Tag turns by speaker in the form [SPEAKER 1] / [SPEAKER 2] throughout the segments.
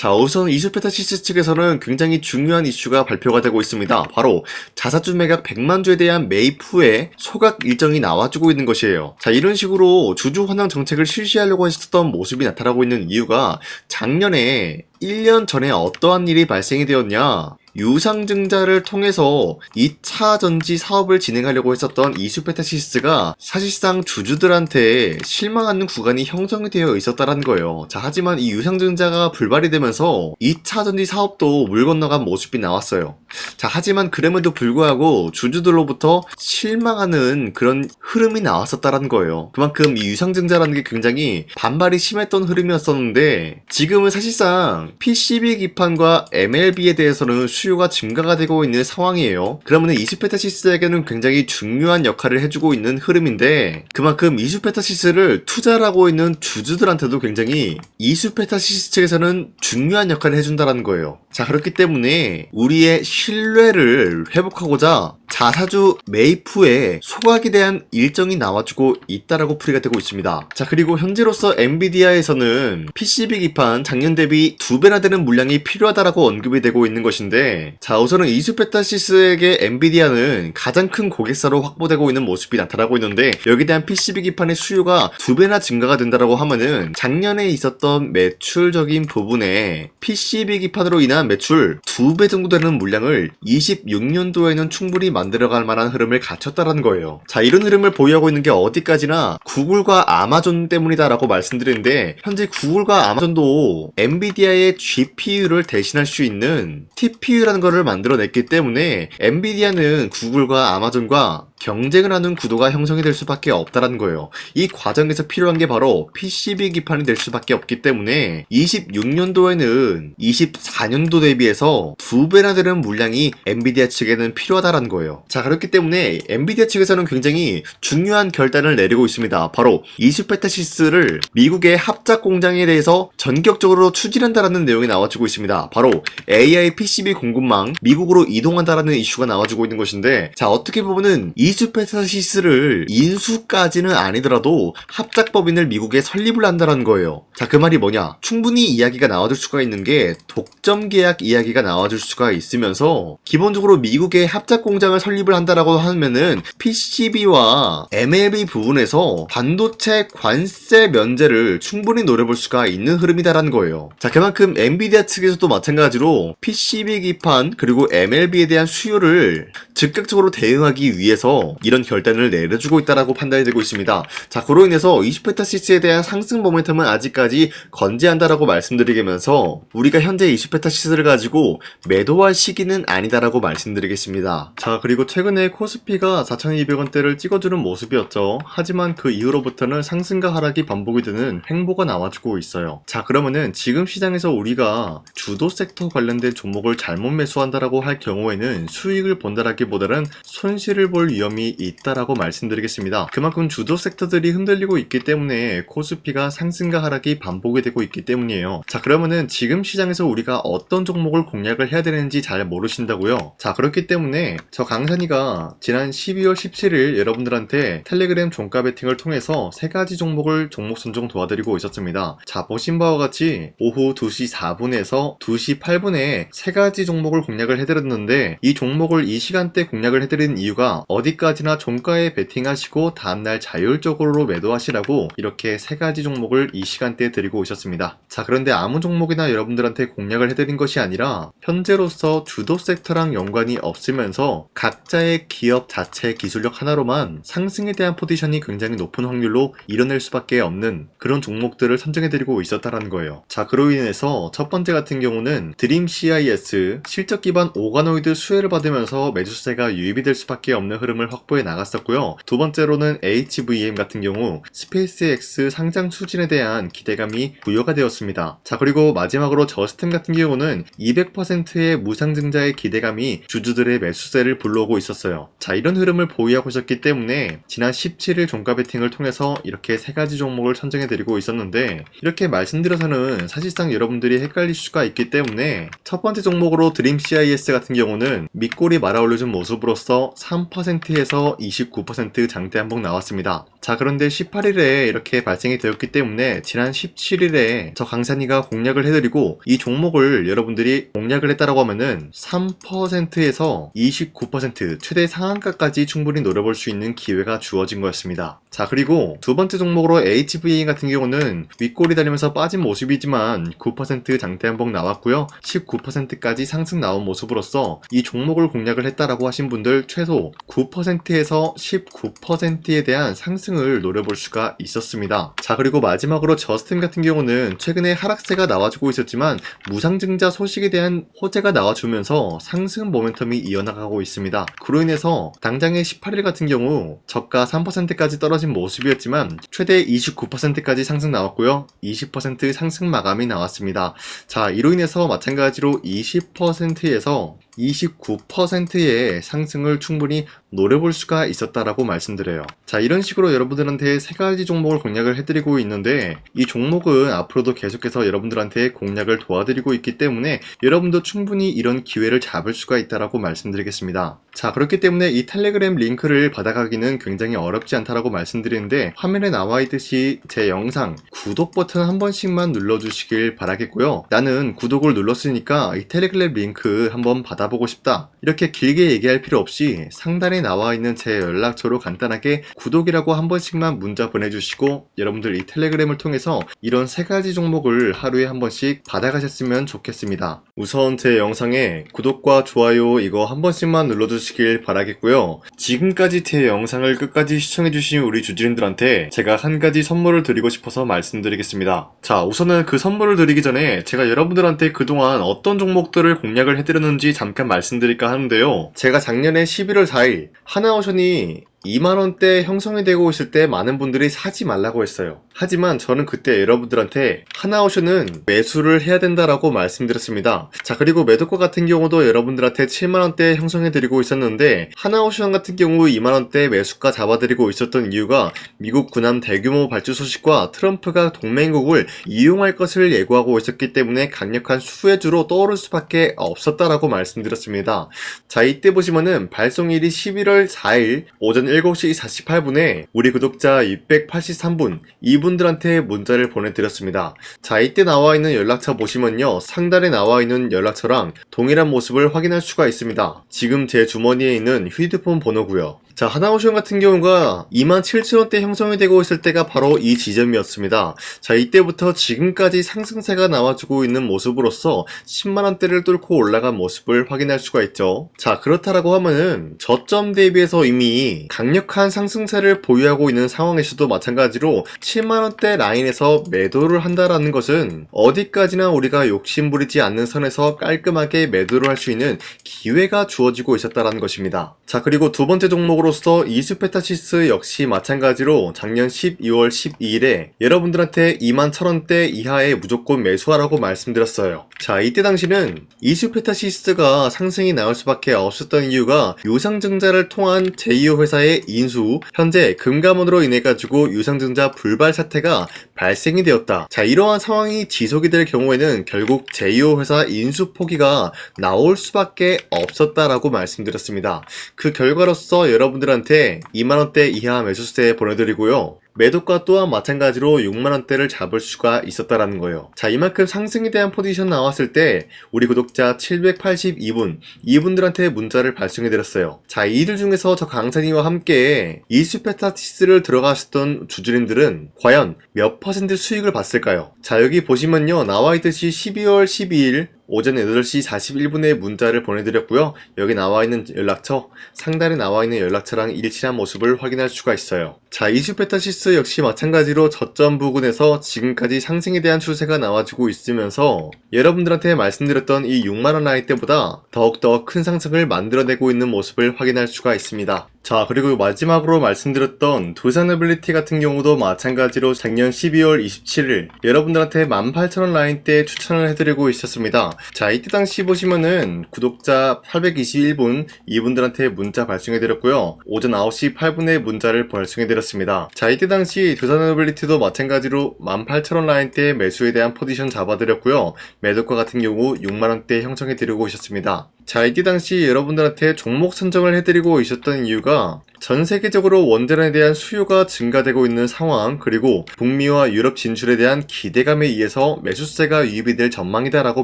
[SPEAKER 1] 자, 우선 이수페타시스 측에서는 굉장히 중요한 이슈가 발표가 되고 있습니다. 바로 자사주 매각 100만 주에 대한 매입 후에 소각 일정이 나와주고 있는 것이에요. 자, 이런 식으로 주주 환원 정책을 실시하려고 했었던 모습이 나타나고 있는 이유가 작년에 1년 전에 어떠한 일이 발생이 되었냐? 유상증자를 통해서 2차 전지 사업을 진행하려고 했었던 이수페타시스가 사실상 주주들한테 실망하는 구간이 형성이 되어 있었다는 거예요. 자, 하지만 이 유상증자가 불발이 되면서 2차 전지 사업도 물 건너간 모습이 나왔어요. 자, 하지만 그럼에도 불구하고 주주들로부터 실망하는 그런 흐름이 나왔었다는 거예요. 그만큼 이 유상증자라는 게 굉장히 반발이 심했던 흐름이었었는데 지금은 사실상 PCB 기판과 MLB에 대해서는 수요가 증가가 되고 있는 상황이에요. 그러면 이수페타시스에게는 굉장히 중요한 역할을 해주고 있는 흐름인데 그만큼 이수페타시스를 투자하고 있는 주주들한테도 굉장히 이수페타시스 측에서는 중요한 역할을 해준다는 거예요. 자, 그렇기 때문에 우리의 신뢰를 회복하고자 자사주 매입 후에 소각에 대한 일정이 나와주고 있다라고 풀이가 되고 있습니다. 자, 그리고 현재로서 엔비디아에서는 PCB 기판 작년 대비 2배나 되는 물량이 필요하다라고 언급이 되고 있는 것인데 자, 우선은 이수페타시스에게 엔비디아는 가장 큰 고객사로 확보되고 있는 모습이 나타나고 있는데 여기에 대한 PCB 기판의 수요가 2배나 증가가 된다라고 하면은 작년에 있었던 매출적인 부분에 PCB 기판으로 인한 매출 2배 정도 되는 물량을 26년도에는 충분히 만들어갈 만한 흐름을 갖췄다라는 거예요. 자, 이런 흐름을 보유하고 있는 게 어디까지나 구글과 아마존 때문이다라고 말씀드리는데 현재 구글과 아마존도 엔비디아의 GPU를 대신할 수 있는 TPU라는 거를 만들어냈기 때문에 엔비디아는 구글과 아마존과 경쟁을 하는 구도가 형성이 될 수밖에 없다라는 거예요. 이 과정에서 필요한 게 바로 PCB 기판이 될 수밖에 없기 때문에 26년도에는 24년도 대비해서 2배나 되는 물량이 엔비디아 측에는 필요하다라는 거예요. 자, 그렇기 때문에 엔비디아 측에서는 굉장히 중요한 결단을 내리고 있습니다. 바로 이수페타시스를 미국의 합작 공장에 대해서 전격적으로 추진한다라는 내용이 나와주고 있습니다. 바로 AI PCB 공급망 미국으로 이동한다라는 이슈가 나와주고 있는 것인데 자, 어떻게 보면은 이수페타시스를 인수까지는 아니더라도 합작법인을 미국에 설립을 한다는 거예요. 자, 그 말이 뭐냐? 충분히 이야기가 나와줄 수가 있는 게 독점 계약 이야기가 나와줄 수가 있으면서 기본적으로 미국의 합작 공장을 설립을 한다라고 하면은 PCB와 MLB 부분에서 반도체 관세 면제를 충분히 노려볼 수가 있는 흐름이다라는 거예요. 자, 그만큼 엔비디아 측에서도 마찬가지로 PCB 기판 그리고 MLB에 대한 수요를 즉각적으로 대응하기 위해서 이런 결단을 내려주고 있다라고 판단이 되고 있습니다. 자, 그로 인해서 이수페타시스에 대한 상승 모멘텀은 아직까지 건재한다라고 말씀드리면서 우리가 현재 이수페타시스를 가지고 매도할 시기는 아니다라고 말씀드리겠습니다. 자, 그리고 최근에 코스피가 4,200원대를 찍어주는 모습이었죠. 하지만 그 이후로부터는 상승과 하락이 반복이 되는 횡보가 나와주고 있어요. 자, 그러면은 지금 시장에서 우리가 주도 섹터 관련된 종목을 잘못 매수한다라고 할 경우에는 수익을 본다라기보다는 손실을 볼 위험이 있다라고 말씀드리겠습니다. 그만큼 주도 섹터들이 흔들리고 있기 때문에 코스피가 상승과 하락이 반복이 되고 있기 때문이에요. 자, 그러면은 지금 시장에서 우리가 어떤 종목을 공략을 해야 되는지 잘 모르신다고요? 자, 그렇기 때문에 저 강산이가 지난 12월 17일 여러분들한테 텔레그램 종가 베팅을 통해서 3가지 종목을 종목 선정 도와드리고 있었습니다. 자, 보신 바와 같이 오후 2시 4분에서 2시 8분에 3가지 종목을 공략을 해드렸는데 이 종목을 이 시간대 공략을 해드린 이유가 어디까지나 종가에 베팅하시고 다음날 자율적으로 매도하시라고 이렇게 3가지 종목을 이 시간대에 드리고 있었습니다. 자, 그런데 아무 종목이나 여러분들한테 공략을 해드린 것이 아니라 현재로서 주도 섹터랑 연관이 없으면서 각자의 기업 자체 기술력 하나로만 상승에 대한 포지션이 굉장히 높은 확률로 이뤄낼 수밖에 없는 그런 종목들을 선정해드리고 있었다는 거예요. 자, 그로 인해서 첫 번째 같은 경우는 드림 CIS 실적 기반 오가노이드 수혜를 받으면서 매수세가 유입이 될 수밖에 없는 흐름을 확보해 나갔었고요. 두 번째로는 HVM 같은 경우 스페이스X 상장 추진에 대한 기대감이 부여가 되었습니다. 자, 그리고 마지막으로 저스템 같은 경우는 200%의 무상증자에 상승세라의 기대감이 주주들의 매수세를 불러오고 있었어요. 자, 이런 흐름을 보유하고 있었기 때문에 지난 17일 종가 베팅을 통해서 이렇게 세 가지 종목을 선정해드리고 있었는데, 이렇게 말씀드려서는 사실상 여러분들이 헷갈릴 수가 있기 때문에 첫 번째 종목으로 드림 CIS 같은 경우는 밑골이 말아올려준 모습으로서 3%에서 29% 장대 한봉 나왔습니다. 자, 그런데 18일에 이렇게 발생이 되었기 때문에 지난 17일에 저 강산이가 공략을 해드리고 이 종목을 여러분들이 공략을 했다라고 하면은 3%에서 29% 최대 상한가까지 충분히 노려볼 수 있는 기회가 주어진 거였습니다. 자, 그리고 두 번째 종목으로 HVA 같은 경우는 윗골이 달리면서 빠진 모습이지만 9% 장대 한봉 나왔고요. 19%까지 상승 나온 모습으로서 이 종목을 공략을 했다라고 하신 분들 최소 9%에서 19%에 대한 상승을 노려볼 수가 있었습니다. 자, 그리고 마지막으로 저스템 같은 경우는 최근에 하락세가 나와주고 있었지만 무상증자 소식에 대한 호재가 나와주면서 상승 모멘텀이 이어나가고 있습니다. 그로 인해서 당장의 18일 같은 경우 저가 3%까지 떨어진 모습이었지만 최대 29%까지 상승 나왔고요. 20% 상승 마감이 나왔습니다. 자, 이로 인해서 마찬가지로 20%에서 29%의 상승을 충분히 노려볼 수가 있었다라고 말씀드려요. 자, 이런 식으로 여러분들한테 세 가지 종목을 공략을 해드리고 있는데, 이 종목은 앞으로도 계속해서 여러분들한테 공략을 도와드리고 있기 때문에 여러분도 충분히 이런 기회를 잡을 수가 있다라고 말씀드리겠습니다. 자, 그렇기 때문에 이 텔레그램 링크를 받아가기는 굉장히 어렵지 않다라고 말씀드리는데, 화면에 나와 있듯이 제 영상 구독 버튼 한 번씩만 눌러주시길 바라겠고요. 나는 구독을 눌렀으니까 이 텔레그램 링크 한번 받아보고 싶다, 이렇게 길게 얘기할 필요 없이 상단에 나와 있는 제 연락처로 간단하게 구독이라고 한 번씩만 문자 보내주시고, 여러분들 이 텔레그램을 통해서 이런 세 가지 종목을 하루에 한 번씩 받아가셨으면 좋겠습니다. 우선 제 영상에 구독과 좋아요 이거 한 번씩만 눌러주시길 바라겠고요. 지금까지 제 영상을 끝까지 시청해주신 우리 주주님들한테 제가 한 가지 선물을 드리고 싶어서 말씀드리겠습니다. 자, 우선은 그 선물을 드리기 전에 제가 여러분들한테 그동안 어떤 종목들을 공략을 해드렸는지 잠깐 말씀드릴까 하는데요. 제가 작년에 11월 4일 하나오션이 2만원대 형성이 되고 있을 때 많은 분들이 사지 말라고 했어요. 하지만 저는 그때 여러분들한테 하나오션은 매수를 해야 된다라고 말씀드렸습니다. 자, 그리고 매도가 같은 경우도 여러분들한테 7만원대 형성해드리고 있었는데, 하나오션 같은 경우 2만원대 매수가 잡아드리고 있었던 이유가 미국 군함 대규모 발주 소식과 트럼프가 동맹국을 이용할 것을 예고하고 있었기 때문에 강력한 수혜주로 떠오를 수밖에 없었다라고 말씀드렸습니다. 자, 이때 보시면은 발송일이 11월 4일 오전 7시 48분에 우리 구독자 283분 이분들한테 문자를 보내드렸습니다. 자, 이때 나와있는 연락처 보시면요, 상단에 나와있는 연락처랑 동일한 모습을 확인할 수가 있습니다. 지금 제 주머니에 있는 휴대폰 번호고요. 자, 하나오션 같은 경우가 27,000원대 형성이 되고 있을 때가 바로 이 지점이었습니다. 자, 이때부터 지금까지 상승세가 나와주고 있는 모습으로서 10만원대를 뚫고 올라간 모습을 확인할 수가 있죠. 자, 그렇다라고 하면은 저점 대비해서 이미 강력한 상승세를 보유하고 있는 상황에서도 마찬가지로 7만원대 라인에서 매도를 한다라는 것은 어디까지나 우리가 욕심부리지 않는 선에서 깔끔하게 매도를 할 수 있는 기회가 주어지고 있었다라는 것입니다. 자, 그리고 두 번째 종목으로서 이수페타시스 역시 마찬가지로 작년 12월 12일에 여러분들한테 21,000원대 이하에 무조건 매수하라고 말씀드렸어요. 자, 이때 당시는 이수페타시스가 상승이 나올 수밖에 없었던 이유가 유상증자를 통한 제2호 회사의 인수, 현재 금감원으로 인해 가지고 유상증자 불발 사태가 발생이 되었다. 자, 이러한 상황이 지속이 될 경우에는 결국 제2호 회사 인수 포기가 나올 수밖에 없었다라고 말씀드렸습니다. 그 결과로서 여러분들한테 2만원대 이하 매수세 보내드리고요. 매도가 또한 마찬가지로 6만원대를 잡을 수가 있었다라는 거예요. 자, 이만큼 상승에 대한 포지션 나왔을 때 우리 구독자 782분 이분들한테 문자를 발송해드렸어요. 자, 이들 중에서 저 강산이와 함께 이수페타시스를 들어가셨던 주주님들은 과연 몇 퍼센트 수익을 봤을까요? 자, 여기 보시면요, 나와있듯이 12월 12일 오전 8시 41분에 문자를 보내드렸고요. 여기 나와있는 연락처, 상단에 나와있는 연락처랑 일치한 모습을 확인할 수가 있어요. 자, 이수페타시스 역시 마찬가지로 저점 부근에서 지금까지 상승에 대한 추세가 나와주고 있으면서 여러분들한테 말씀드렸던 이 6만원 라인 때보다 더욱더 큰 상승을 만들어내고 있는 모습을 확인할 수가 있습니다. 자, 그리고 마지막으로 말씀드렸던 두산어빌리티 같은 경우도 마찬가지로 작년 12월 27일 여러분들한테 18,000원 라인대 추천을 해드리고 있었습니다. 자, 이때 당시 보시면은 구독자 821분 이분들한테 문자 발송해드렸고요. 오전 9시 8분에 문자를 발송해드렸습니다. 자, 이때 당시 두산어빌리티도 마찬가지로 18,000원 라인대 매수에 대한 포지션 잡아드렸고요. 매도가 같은 경우 6만원대 형성해드리고 있었습니다. 자, 이때 당시 여러분들한테 종목 선정을 해드리고 있었던 이유가 전 세계적으로 원전에 대한 수요가 증가되고 있는 상황, 그리고 북미와 유럽 진출에 대한 기대감에 의해서 매수세가 유입이 될 전망이다라고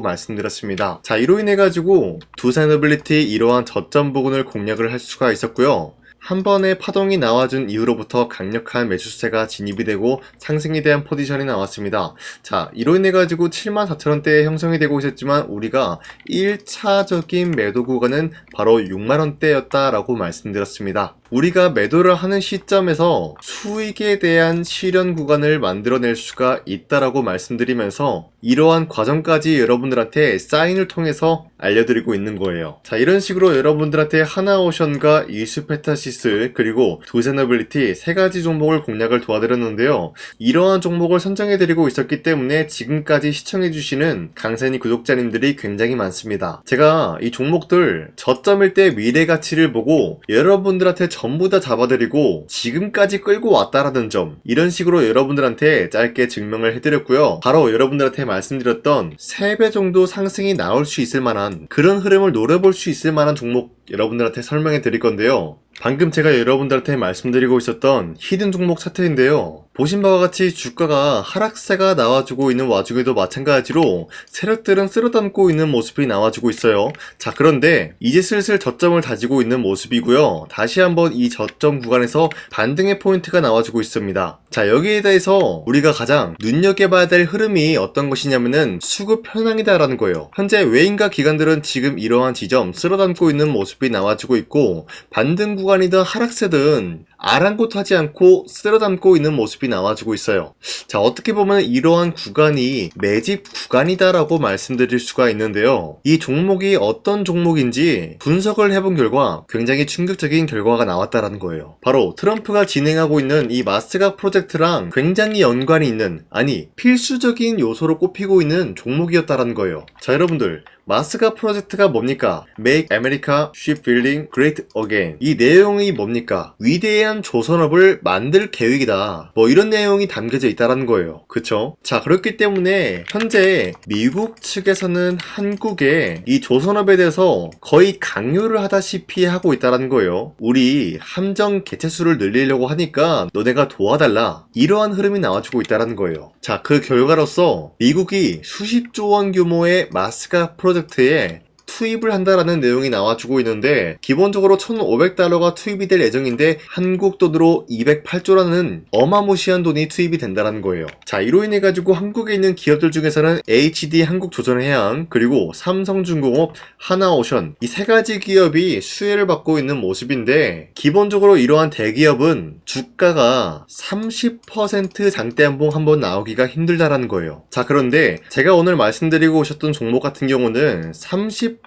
[SPEAKER 1] 말씀드렸습니다. 자, 이로 인해 가지고 두산어빌리티 이러한 저점 부근을 공략을 할 수가 있었고요. 한 번에 파동이 나와준 이후로부터 강력한 매수세가 진입이 되고 상승에 대한 포지션이 나왔습니다. 자, 이로 인해 가지고 74,000원대에 형성이 되고 있었지만 우리가 1차적인 매도 구간은 바로 6만원대였다라고 말씀드렸습니다. 우리가 매도를 하는 시점에서 수익에 대한 실현 구간을 만들어낼 수가 있다라고 말씀드리면서 이러한 과정까지 여러분들한테 사인을 통해서 알려드리고 있는 거예요. 자, 이런 식으로 여러분들한테 하나오션과 이수페타시스 그리고 두산어빌리티 세 가지 종목을 공략을 도와드렸는데요. 이러한 종목을 선정해드리고 있었기 때문에 지금까지 시청해주시는 강세니 구독자님들이 굉장히 많습니다. 제가 이 종목들 저점일 때 미래 가치를 보고 여러분들한테 전부 다 잡아드리고 지금까지 끌고 왔다라는 점, 이런 식으로 여러분들한테 짧게 증명을 해드렸고요. 바로 여러분들한테 말씀드렸던 3배 정도 상승이 나올 수 있을 만한 그런 흐름을 노려볼 수 있을 만한 종목 여러분들한테 설명해 드릴 건데요. 방금 제가 여러분들한테 말씀드리고 있었던 히든 종목 차트인데요. 보신 바와 같이 주가가 하락세가 나와주고 있는 와중에도 마찬가지로 세력들은 쓸어담고 있는 모습이 나와주고 있어요. 자, 그런데 이제 슬슬 저점을 다지고 있는 모습이고요. 다시 한번 이 저점 구간에서 반등의 포인트가 나와주고 있습니다. 자, 여기에 대해서 우리가 가장 눈여겨봐야 될 흐름이 어떤 것이냐면은 수급 현황이다라는 거예요. 현재 외인과 기관들은 지금 이러한 지점 쓸어담고 있는 모습이 나와주고 있고, 반등 구간이든 하락세든 아랑곳하지 않고 쓸어담고 있는 모습이 나와주고 있어요. 자, 어떻게 보면 이러한 구간이 매집 구간이다라고 말씀드릴 수가 있는데요. 이 종목이 어떤 종목인지 분석을 해본 결과 굉장히 충격적인 결과가 나왔다라는 거예요. 바로 트럼프가 진행하고 있는 이 마스가 프로젝트랑 굉장히 연관이 있는, 아니 필수적인 요소로 꼽히고 있는 종목이었다라는 거예요. 자, 여러분들, 마스가 프로젝트가 뭡니까? Make America Shipbuilding Great Again. 이 내용이 뭡니까? 위대한 조선업을 만들 계획이다. 뭐 이런 내용이 담겨져 있다라는 거예요. 그쵸? 자, 그렇기 때문에 현재 미국 측에서는 한국에 이 조선업에 대해서 거의 강요를 하다시피 하고 있다라는 거예요. 우리 함정 개체수를 늘리려고 하니까 너네가 도와달라. 이러한 흐름이 나와주고 있다라는 거예요. 자, 그 결과로서 미국이 수십조 원 규모의 마스가 프로젝트에 투입을 한다라는 내용이 나와주고 있는데, 기본적으로 1,500달러가 투입이 될 예정인데 한국 돈으로 208조라는 어마무시한 돈이 투입이 된다는 거예요. 자, 이로 인해 가지고 한국에 있는 기업들 중에서는 HD 한국조선해양, 그리고 삼성중공업, 하나오션, 이 세 가지 기업이 수혜를 받고 있는 모습인데, 기본적으로 이러한 대기업은 주가가 30% 장대한봉 한번 나오기가 힘들다라는 거예요. 자, 그런데 제가 오늘 말씀드리고 오셨던 종목 같은 경우는 30%에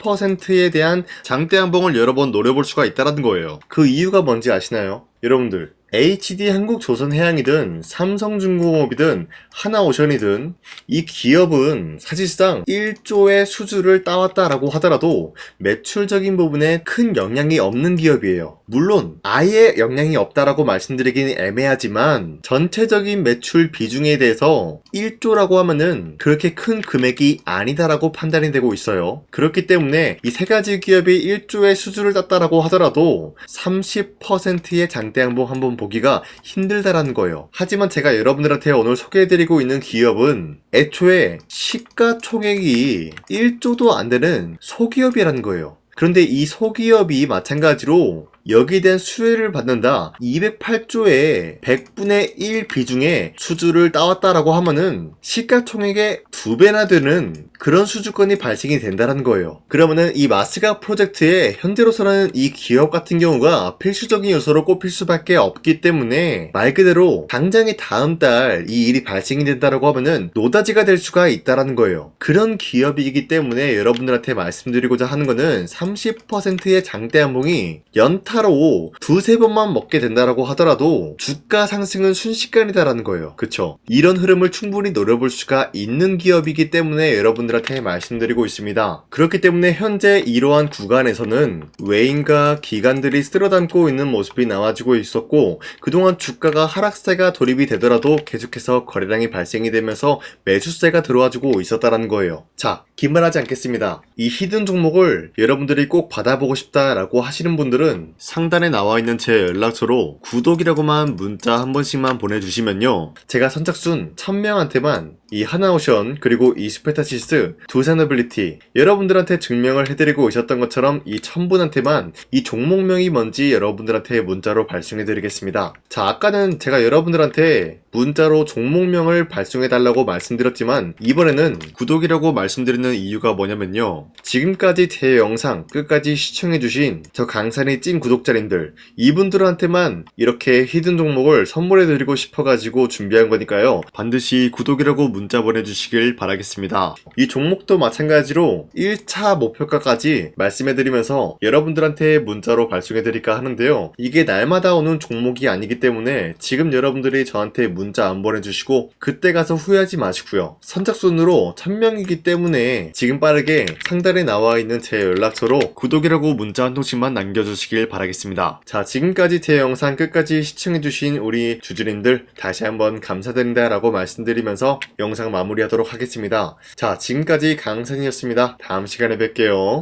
[SPEAKER 1] 대한 장대한봉을 여러 번 노려볼 수가 있다는 거예요. 그 이유가 뭔지 아시나요? 여러분들, HD 한국조선해양이든 삼성중공업이든 하나오션이든 이 기업은 사실상 1조의 수주를 따왔다라고 하더라도 매출적인 부분에 큰 영향이 없는 기업이에요. 물론 아예 영향이 없다라고 말씀드리기는 애매하지만 전체적인 매출 비중에 대해서 1조라고 하면은 그렇게 큰 금액이 아니다라고 판단이 되고 있어요. 그렇기 때문에 이 세 가지 기업이 1조의 수주를 땄다라고 하더라도 30%의 장대양봉 한번 보기가 힘들다라는 거예요. 하지만 제가 여러분들한테 오늘 소개해드리고 있는 기업은 애초에 시가총액이 1조도 안 되는 소기업이라는 거예요. 그런데 이 소기업이 마찬가지로 여기에 대한 수혜를 받는다, 208조의 100분의 1 비중의 수주를 따왔다라고 하면은 시가총액의 2배나 되는 그런 수주권이 발생이 된다는 거예요. 그러면은 이 마스가 프로젝트에 현재로서는 이 기업 같은 경우가 필수적인 요소로 꼽힐 수밖에 없기 때문에 말 그대로 당장에 다음 달 이 일이 발생이 된다라고 하면은 노다지가 될 수가 있다라는 거예요. 그런 기업이기 때문에 여러분들한테 말씀드리고자 하는 거는 30%의 장대한봉이 연타 하루 두세 번만 먹게 된다라고 하더라도 주가 상승은 순식간이다라는 거예요. 그쵸? 이런 흐름을 충분히 노려볼 수가 있는 기업이기 때문에 여러분들한테 말씀드리고 있습니다. 그렇기 때문에 현재 이러한 구간에서는 외인과 기관들이 쓸어담고 있는 모습이 나와주고 있었고, 그동안 주가가 하락세가 돌입이 되더라도 계속해서 거래량이 발생이 되면서 매수세가 들어와주고 있었다라는 거예요. 자, 긴말하지 않겠습니다. 이 히든 종목을 여러분들이 꼭 받아보고 싶다라고 하시는 분들은 상단에 나와 있는 제 연락처로 구독이라고만 문자 한 번씩만 보내주시면요, 제가 선착순 1000명한테만 이 하나오션 그리고 이 스페타시스 두산어빌리티 여러분들한테 증명을 해드리고 있었던 것처럼 이 1000분한테만 이 종목명이 뭔지 여러분들한테 문자로 발송해드리겠습니다. 자, 아까는 제가 여러분들한테 문자로 종목명을 발송해달라고 말씀드렸지만 이번에는 구독이라고 말씀드리는 이유가 뭐냐면요, 지금까지 제 영상 끝까지 시청해주신 저 강산이 찐 구독자님들, 이분들한테만 이렇게 히든 종목을 선물해드리고 싶어가지고 준비한 거니까요, 반드시 구독이라고 문자 보내주시길 바라겠습니다. 이 종목도 마찬가지로 1차 목표가까지 말씀해드리면서 여러분들한테 문자로 발송해드릴까 하는데요, 이게 날마다 오는 종목이 아니기 때문에 지금 여러분들이 저한테 문자 안 보내주시고 그때 가서 후회하지 마시고요, 선착순으로 1000명이기 때문에 지금 빠르게 상단에 나와 있는 제 연락처로 구독이라고 문자 한 통씩만 남겨주시길 바라겠습니다. 자, 지금까지 제 영상 끝까지 시청해주신 우리 주주님들 다시 한번 감사드린다 라고 말씀드리면서 영상 마무리하도록 하겠습니다. 자, 지금까지 강산이었습니다. 다음 시간에 뵐게요.